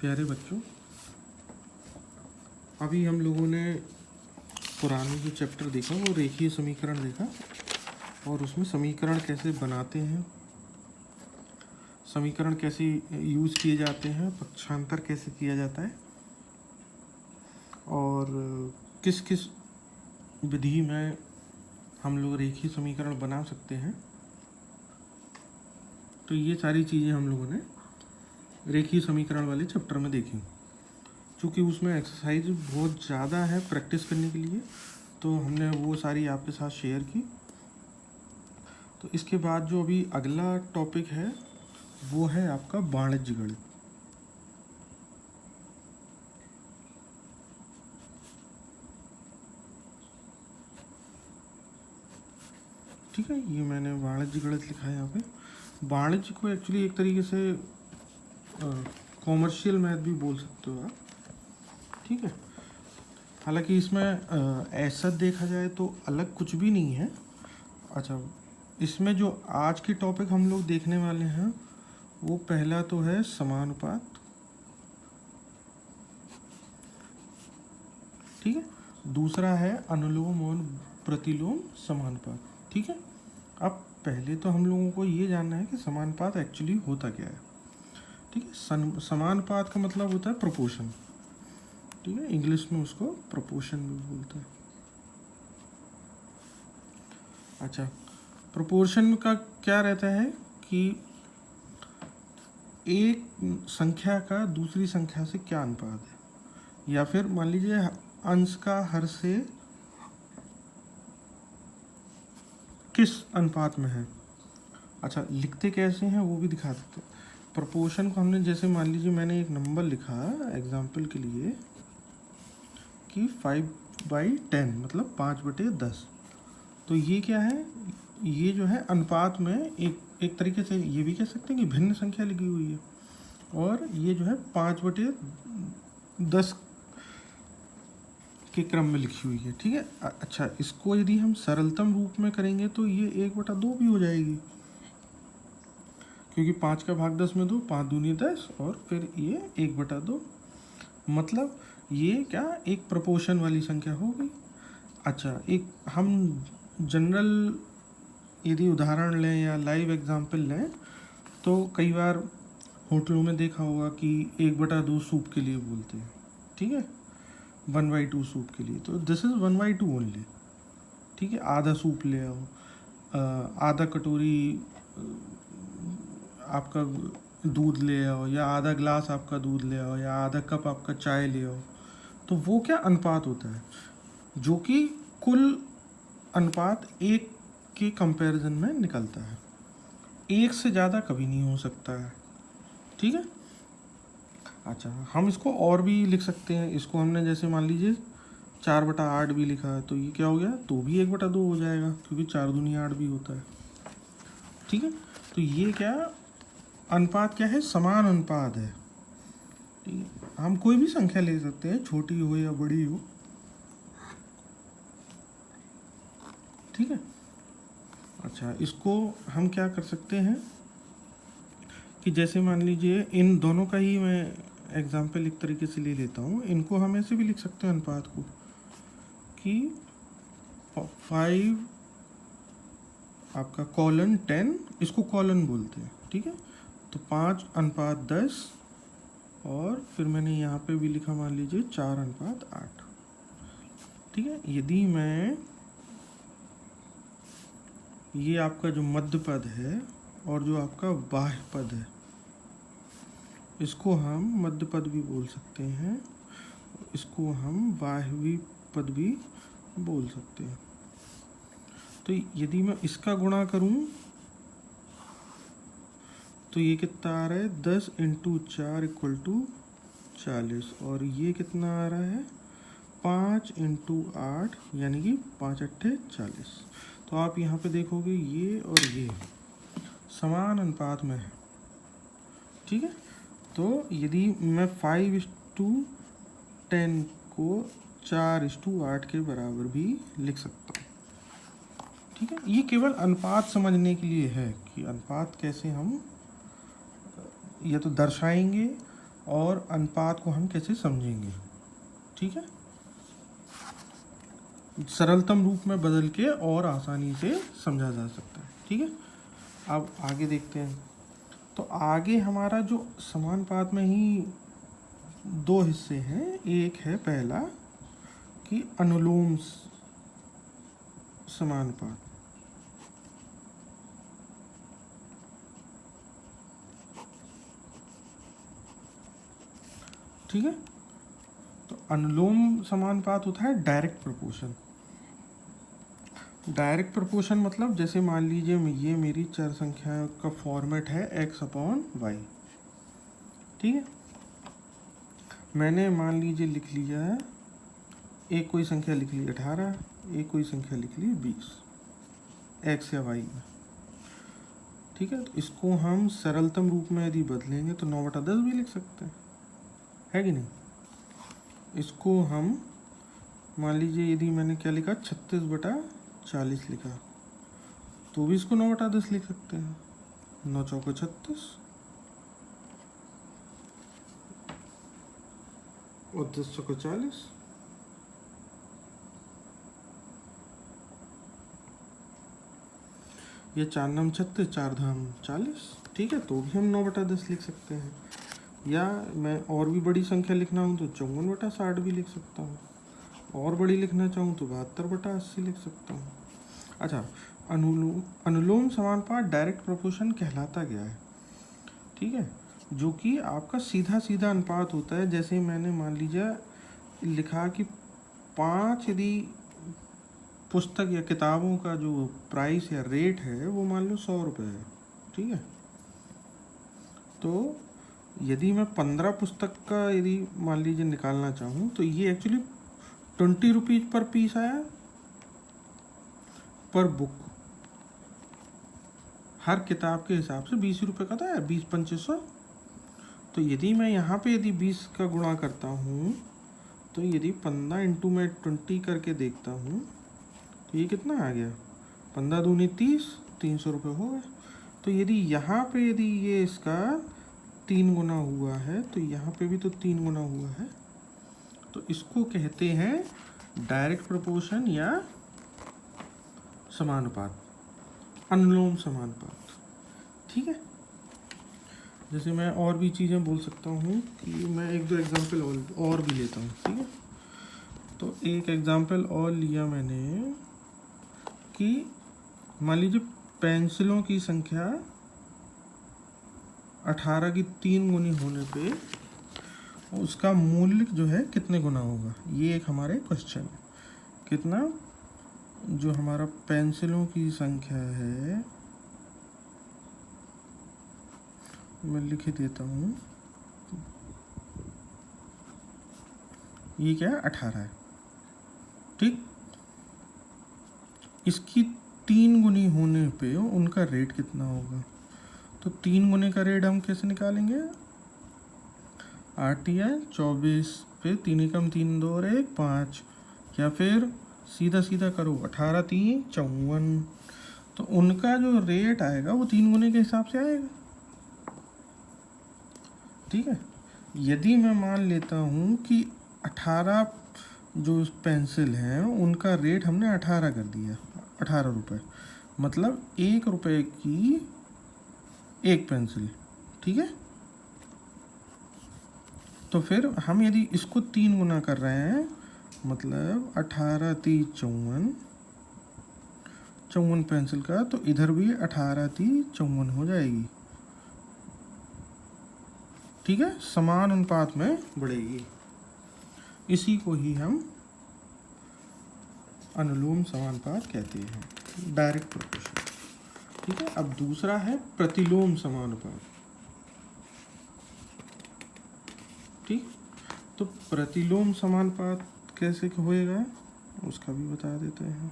प्यारे बच्चों, अभी हम लोगों ने पुराने जो चैप्टर देखा वो रेखीय समीकरण देखा और उसमें समीकरण कैसे बनाते हैं, समीकरण कैसे यूज़ किए जाते हैं, पक्षांतर कैसे किया जाता है और किस किस विधि में हम लोग रेखीय समीकरण बना सकते हैं। तो ये सारी चीज़ें हम लोगों ने रेखीय समीकरण वाले चैप्टर में देखी। चूँकि उसमें एक्सरसाइज बहुत ज़्यादा है प्रैक्टिस करने के लिए, तो हमने वो सारी आपके साथ शेयर की। तो इसके बाद जो अभी अगला टॉपिक है वो है आपका वाणिज्य गणित। ठीक है, ये मैंने वाणिज्य गणित लिखा है यहाँ पे। वाणिज्य को एक्चुअली एक तरीके से कॉमर्शियल मैथ भी बोल सकते हो आप। ठीक है, हालांकि इसमें ऐसा देखा जाए तो अलग कुछ भी नहीं है। अच्छा, इसमें जो आज के टॉपिक हम लोग देखने वाले हैं वो पहला तो है समानुपात। ठीक है, दूसरा है अनुलोम और प्रतिलोम समानुपात। ठीक है, अब पहले तो हम लोगों को ये जानना है कि समानुपात एक्चुअली होता क्या है। ठीक है, समानुपात का मतलब होता है प्रोपोर्शन। ठीक है, इंग्लिश में उसको प्रोपोर्शन भी बोलते हैं। अच्छा, प्रोपोर्शन का क्या रहता है कि एक संख्या का दूसरी संख्या से क्या अनुपात है, या फिर मान लीजिए अंश का हर से किस अनुपात में है। अच्छा, लिखते कैसे हैं वो भी दिखा देते हैं। प्रोपोर्शन को हमने जैसे मान लीजिए मैंने एक नंबर लिखा एग्जाम्पल के लिए कि 5/10 मतलब 5/10। तो ये क्या है, ये जो है अनुपात में एक तरीके से ये भी कह सकते हैं कि भिन्न संख्या लिखी हुई है, और ये जो है 5/10 के क्रम में लिखी हुई है। ठीक है, अच्छा, इसको यदि हम सरलतम रूप में करेंगे तो ये 1/2 भी हो जाएगी, क्योंकि 5 का भाग 10 में 2, 5 दूनी 10 और फिर ये 1/2। मतलब ये क्या एक प्रोपोर्शन वाली संख्या होगी। अच्छा, एक हम जनरल यदि उदाहरण लें या लाइव एग्जांपल लें तो कई बार होटलों में देखा होगा कि 1/2 सूप के लिए बोलते हैं। ठीक है, 1/2 सूप के लिए, तो दिस इज़ 1/2 ओनली। ठीक है, आधा सूप ले आओ, आधा कटोरी आपका दूध ले आओ, या आधा ग्लास आपका दूध ले आओ, या आधा कप आपका चाय ले आओ। तो वो क्या अनुपात होता है, जो कि कुल अनुपात एक के कंपैरिजन में निकलता है। एक से ज़्यादा कभी नहीं हो सकता है। ठीक है, अच्छा, हम इसको और भी लिख सकते हैं। इसको हमने जैसे मान लीजिए 4/8 भी लिखा है, तो ये क्या हो गया, तो भी 1/2 हो जाएगा, क्योंकि 4 दूनी 8 भी होता है। ठीक है, तो ये क्या अनुपात क्या है, समान अनुपात है। ठीक है, हम कोई भी संख्या ले सकते हैं, छोटी हो या बड़ी हो। ठीक है, अच्छा, इसको हम क्या कर सकते हैं कि जैसे मान लीजिए इन दोनों का ही मैं एग्जाम्पल एक तरीके से ले लेता हूँ। इनको हम ऐसे भी लिख सकते हैं अनुपात को कि 5 आपका कॉलन 10, इसको कॉलन बोलते हैं। ठीक है, तो 5/10 और फिर मैंने यहाँ पे भी लिखा मान लीजिए 4/8। ठीक है, यदि मैं ये आपका जो मध्य पद है और जो आपका बाह्य पद है, इसको हम मध्य पद भी बोल सकते हैं, इसको हम बाह्य पद भी बोल सकते हैं। तो यदि मैं इसका गुणा करूं तो ये कितना आ रहा है, 10 × 4 = 40, और ये कितना आ रहा है, 5 × 8 यानी कि 5×8 = 40। तो आप यहाँ पे देखोगे ये और ये समान अनुपात में है। ठीक है, तो यदि मैं 5:10 को 4:8 के बराबर भी लिख सकता हूँ। ठीक है, ये केवल अनुपात समझने के लिए है कि अनुपात कैसे हम या तो दर्शाएंगे और अनुपात को हम कैसे समझेंगे। ठीक है, सरलतम रूप में बदल के और आसानी से समझा जा सकता है। ठीक है, अब आगे देखते हैं। तो आगे हमारा जो समानुपात में ही दो हिस्से हैं। एक है पहला कि अनुलोम समानुपात। ठीक है, तो अनुलोम समानुपात होता है डायरेक्ट प्रोपोर्शन। डायरेक्ट प्रोपोर्शन मतलब जैसे मान लीजिए ये मेरी चर संख्या का फॉर्मेट है x/y। ठीक है, मैंने मान लीजिए लिख लिया है, एक कोई संख्या लिख ली 18, एक कोई संख्या लिख ली 20 x या y में। ठीक है, तो इसको हम सरलतम रूप में यदि बदलेंगे तो 9/10 भी लिख सकते हैं, है कि नहीं। इसको हम मान लीजिए यदि मैंने क्या लिखा 36/40 लिखा, तो भी इसको 9/10 लिख सकते हैं। 9 चौको 36 और 10 चौको 40। ये 4 9 36, 4 धाम 40। ठीक है, तो भी हम 9/10 लिख सकते हैं। या मैं और भी बड़ी संख्या लिखना हूँ तो 54/60 भी लिख सकता हूँ। और बड़ी लिखना चाहूँ तो 72/80 लिख सकता हूँ। अच्छा, अनुलोम समानुपात डायरेक्ट प्रोपोर्शन कहलाता गया है। ठीक है, जो कि आपका सीधा सीधा अनुपात होता है। जैसे मैंने मान लीजिए लिखा कि 5 यदि पुस्तक या किताबों का जो प्राइस या रेट है वो मान लो 100 रुपये है। ठीक है, तो यदि मैं 15 पुस्तक का यदि मान लीजिए निकालना चाहूँ तो ये एक्चुअली 20 रुपीज़ पर पीस आया पर बुक। हर किताब के हिसाब से 20 रुपये का था, 20-2500। तो यदि मैं यहाँ पे यदि 20 का गुणा करता हूँ तो यदि 15 इंटू में 20 करके देखता हूँ तो ये कितना आ गया, 15 दूनी 30, 300 रुपये हो गए। तो यदि यहाँ पे यदि ये इसका 3 गुना हुआ है तो यहाँ पे भी तो 3 गुना हुआ है। तो इसको कहते हैं डायरेक्ट प्रोपोर्शन या समानुपात, अनुलोम समानुपात। ठीक है, जैसे मैं और भी चीज़ें बोल सकता हूँ कि मैं 1-2 एग्जांपल और भी लेता हूँ। ठीक है, तो एक एग्जांपल और लिया मैंने कि मान लीजिए पेंसिलों की संख्या 18 की 3 गुनी होने पे उसका मूल्य जो है कितने गुना होगा। ये एक हमारे क्वेश्चन है। कितना, जो हमारा पेंसिलों की संख्या है, मैं लिख देता हूँ, ये क्या है 18 है। ठीक, इसकी 3 गुनी होने पे उनका रेट कितना होगा। तो 3 गुने का रेट हम कैसे निकालेंगे, 8 या 24 पे 3 एकम 3 2 और 1 5, या फिर सीधा सीधा करो 18 3 54। तो उनका जो रेट आएगा वो 3 गुने के हिसाब से आएगा। ठीक है, यदि मैं मान लेता हूँ कि 18 जो पेंसिल हैं उनका रेट हमने 18 कर दिया, 18 रुपये, मतलब 1 रुपये की एक पेंसिल। ठीक है, तो फिर हम यदि इसको 3 गुना कर रहे हैं मतलब 18 3 54, 54 पेंसिल का, तो इधर भी 18 3 54 हो जाएगी। ठीक है, समान अनुपात में बढ़ेगी। इसी को ही हम अनुलोम समानुपात कहते हैं, डायरेक्ट प्रोपोर्शन। ठीक है, अब दूसरा है प्रतिलोम समानुपात। ठीक, तो प्रतिलोम समानुपात कैसे होएगा उसका भी बता देते हैं।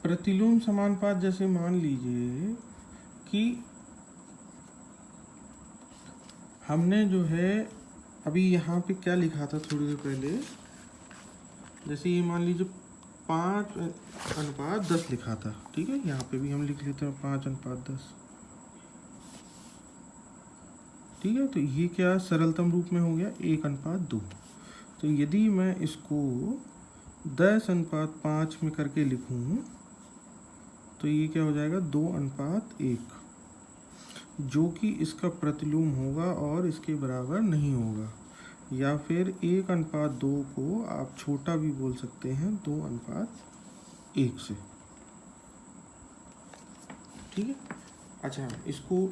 प्रतिलोम समानुपात जैसे मान लीजिए कि हमने जो है अभी यहाँ पे क्या लिखा था थोड़ी देर पहले, जैसे ये मान लीजिए 5:10 लिखा था, ठीक है। यहाँ पे भी हम लिख लेते हैं 5:10, ठीक है। तो ये क्या सरलतम रूप में हो गया 1:2। तो यदि मैं इसको 10:5 में करके लिखूं तो ये क्या हो जाएगा 2:1, जो कि इसका प्रतिलोम होगा और इसके बराबर नहीं होगा। या फिर 1:2 को आप छोटा भी बोल सकते हैं 2:1 से, ठीक है। अच्छा, इसको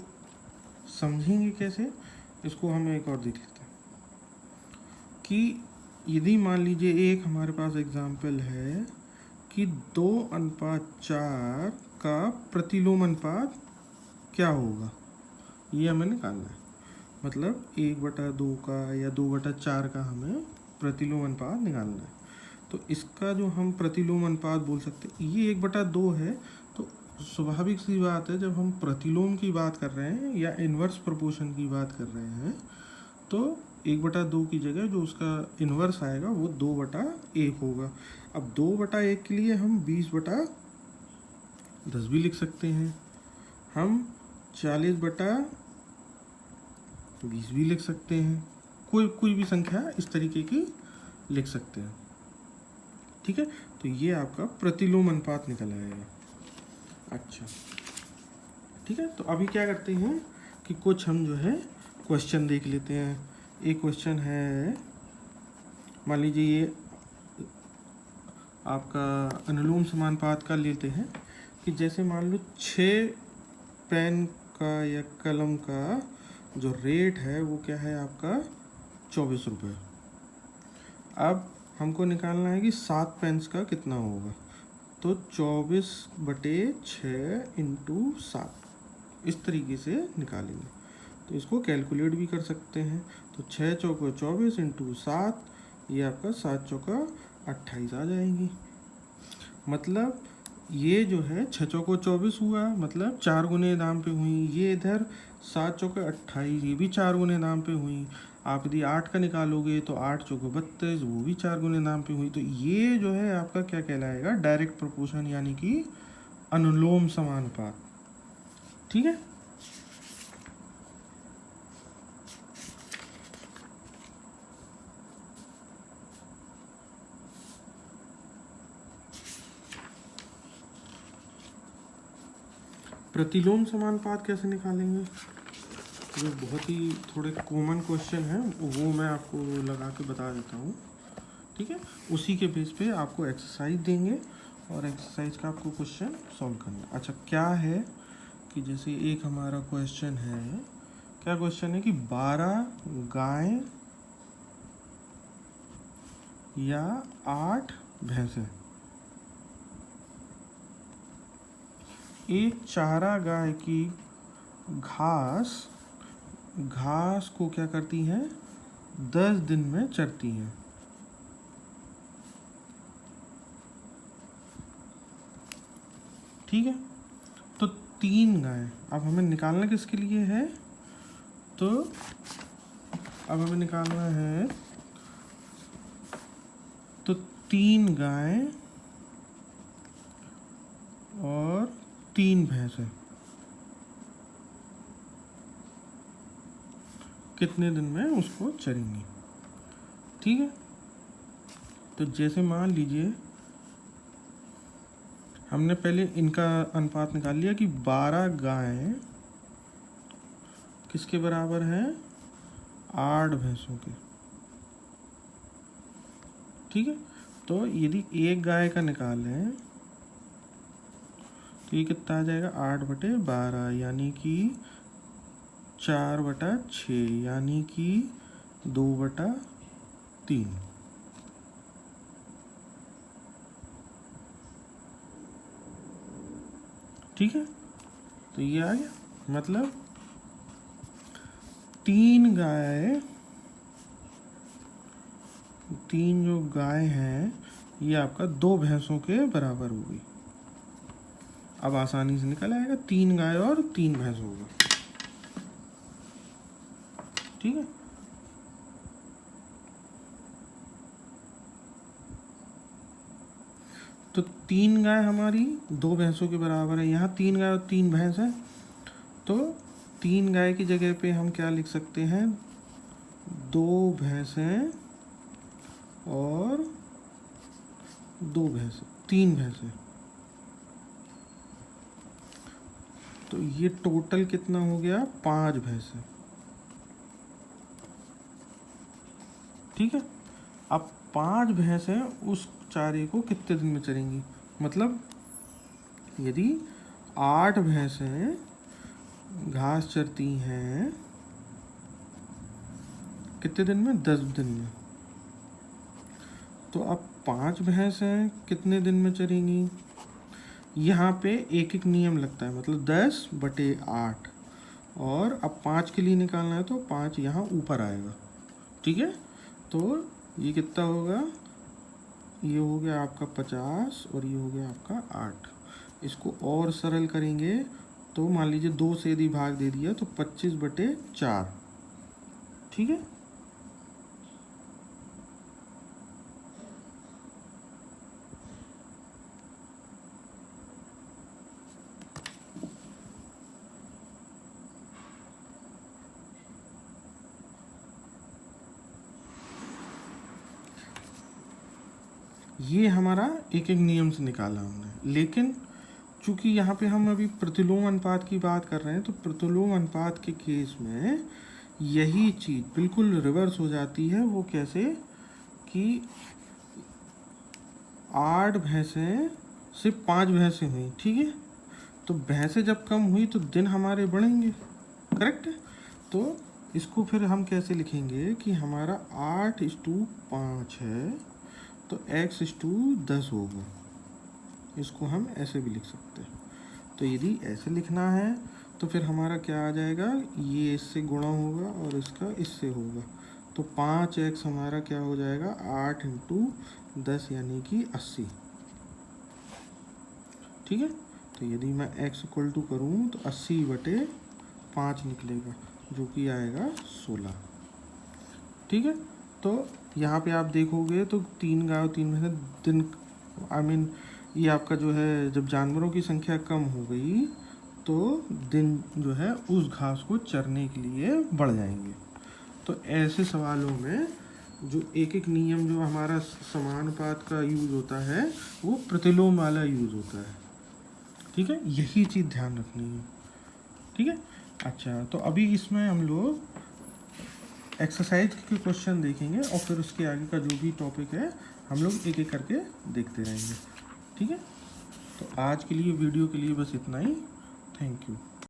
समझेंगे कैसे, इसको हम एक और देख लेते हैं कि यदि मान लीजिए एक हमारे पास एग्जाम्पल है कि 2:4 का प्रतिलोम अनुपात क्या होगा, ये हमें निकालना है। मतलब 1/2 का या 2/4 का हमें प्रतिलोम अनुपात निकालना है। तो इसका जो हम प्रतिलोम अनुपात बोल सकते हैं, ये 1/2 है। तो स्वाभाविक सी बात है, जब हम प्रतिलोम की बात कर रहे हैं या इन्वर्स प्रोपोर्शन की बात कर रहे हैं, तो 1/2 की जगह जो उसका इन्वर्स आएगा वो 2/1 होगा। अब 2/1 के लिए हम 20/10 भी लिख सकते हैं, हम 40/20 भी लिख सकते हैं, कोई भी संख्या इस तरीके की लिख सकते हैं, ठीक है। तो ये आपका प्रतिलोम अनुपात निकल आएगा। अच्छा, ठीक है। तो अभी क्या करते हैं कि कुछ हम जो है क्वेश्चन देख लेते हैं। एक क्वेश्चन है, मान लीजिए ये आपका अनुलोम समानुपात का लेते हैं कि जैसे मान लो 6 पेन का या कलम का जो रेट है वो क्या है आपका 24 रुपये। अब हमको निकालना है कि 7 पेन्स का कितना होगा, तो 24/6 × 7 इस तरीके से निकालेंगे। तो इसको कैलकुलेट भी कर सकते हैं। तो 6 चौको 24 × 7, ये आपका 7 चौका 28 आ जाएंगी। मतलब ये जो है 6 चौको 24 हुआ, मतलब 4 गुने दाम पे हुई। ये इधर 7 चौके 28, ये भी 4 गुने दाम पे हुई। आप यदि 8 का निकालोगे तो 8 चौको 32, वो भी 4 गुने दाम पे हुई। तो ये जो है आपका क्या कहलाएगा, डायरेक्ट प्रोपोर्शन, यानी कि अनुलोम समानुपात, ठीक है। प्रतिलोम समानुपात कैसे निकालेंगे, जो बहुत ही थोड़े कॉमन क्वेश्चन है वो मैं आपको लगा के बता देता हूँ, ठीक है। उसी के बेस पे आपको एक्सरसाइज देंगे और एक्सरसाइज का आपको क्वेश्चन सॉल्व करना। अच्छा, क्या है कि जैसे एक हमारा क्वेश्चन है, क्या क्वेश्चन है कि 12 गाय या 8 भैंसें एक चारा गाय की घास को क्या करती हैं, 10 दिन में चरती हैं। ठीक है। तो 3 गाय, अब हमें निकालना किसके लिए है, तो अब हमें निकालना है तो 3 गाय और 3 भैंसें कितने दिन में उसको चरेंगी। ठीक है। तो जैसे मान लीजिए हमने पहले इनका अनुपात निकाल लिया कि 12 गाय किसके बराबर है, 8 भैंसों के। ठीक है। तो यदि एक गाय का निकालें तो ये कितना आ जाएगा, 8/12, यानी कि 4/6, यानी कि 2/3। ठीक है। तो ये आ गया, मतलब 3 जो गाय हैं ये आपका 2 भैंसों के बराबर होगी। अब आसानी से निकल आएगा, 3 गाय और 3 भैंस होगा। ठीक है, तो 3 गाय हमारी 2 भैंसों के बराबर है। यहाँ 3 गाय और 3 भैंस है, तो 3 गाय की जगह पे हम क्या लिख सकते हैं, 2 भैंसें और 2 भैंसें, 3 भैंसें। तो ये टोटल कितना हो गया, 5 भैंसें। ठीक है, अब 5 भैंसें उस चारे को कितने दिन में चरेंगी, मतलब यदि 8 भैंसें घास चरती हैं कितने दिन में, 10 दिन में। तो अब 5 भैंसें कितने दिन में चरेंगी, यहाँ पे एक एक नियम लगता है, मतलब 10/8, और अब 5 के लिए निकालना है तो 5 यहाँ ऊपर आएगा। ठीक है, तो ये कितना होगा, ये हो गया आपका 50 और ये हो गया आपका 8। इसको और सरल करेंगे तो मान लीजिए 2 से यदि भाग दे दिया तो 25/4। ठीक है, ये हमारा एक एक नियम से निकाला हमने। लेकिन चूंकि यहाँ पे हम अभी प्रतिलोम अनुपात की बात कर रहे हैं, तो प्रतिलोम अनुपात के केस में यही चीज़ बिल्कुल रिवर्स हो जाती है। वो कैसे कि 8 भैंसें सिर्फ 5 भैंसें हुई, ठीक है, तो भैंसें जब कम हुई तो दिन हमारे बढ़ेंगे, करेक्ट है। तो इसको फिर हम कैसे लिखेंगे कि हमारा 8:5 है, तो x/10 होगा। इसको हम ऐसे भी लिख सकते हैं। तो यदि ऐसे लिखना है तो फिर हमारा क्या आ जाएगा, ये इससे गुणा होगा और इसका इससे होगा, तो 5x हमारा क्या हो जाएगा, 8×10 यानी कि 80। ठीक है, तो यदि मैं x = करूँ तो 80/5 निकलेगा, जो कि आएगा 16। ठीक है, तो यहाँ पे आप देखोगे तो 3 गाय और 3 भैंस दिन, ये आपका जो है, जब जानवरों की संख्या कम हो गई तो दिन जो है उस घास को चरने के लिए बढ़ जाएंगे। तो ऐसे सवालों में जो एक एक नियम जो हमारा समानुपात का यूज़ होता है वो प्रतिलोम वाला यूज़ होता है। ठीक है, यही चीज़ ध्यान रखनी है। ठीक है, अच्छा, तो अभी इसमें हम लोग एक्सरसाइज के क्वेश्चन देखेंगे और फिर उसके आगे का जो भी टॉपिक है हम लोग एक एक करके देखते रहेंगे। ठीक है, तो आज के लिए वीडियो के लिए बस इतना ही। Thank you.